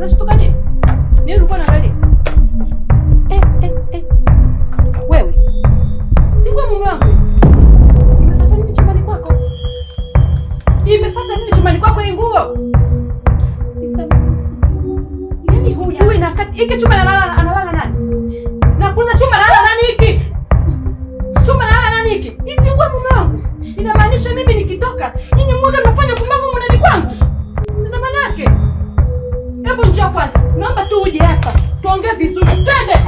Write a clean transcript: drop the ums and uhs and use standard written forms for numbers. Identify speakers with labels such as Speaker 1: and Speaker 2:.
Speaker 1: Unashtuka nini? Nini ulikuwa unaangalia? Wewe. Si wewe mume wangu. Nimefuata nini chumbani kwako? Imefuata nini chumbani kwako hii nguo? Yaani hujui na kati hiki chumba analala nani? Na kuuliza chumba analala nani hiki? Chumba analala nani hiki? Hii si nguo mume wangu. Inamaanisha mimi nikitoka, nyinyi mmoja mnafanya kumbavu ndani kwangu. Sina maana yake. Hebu njoo kwanza. Naomba tu uje hapa. Tuongee vizuri. Twende.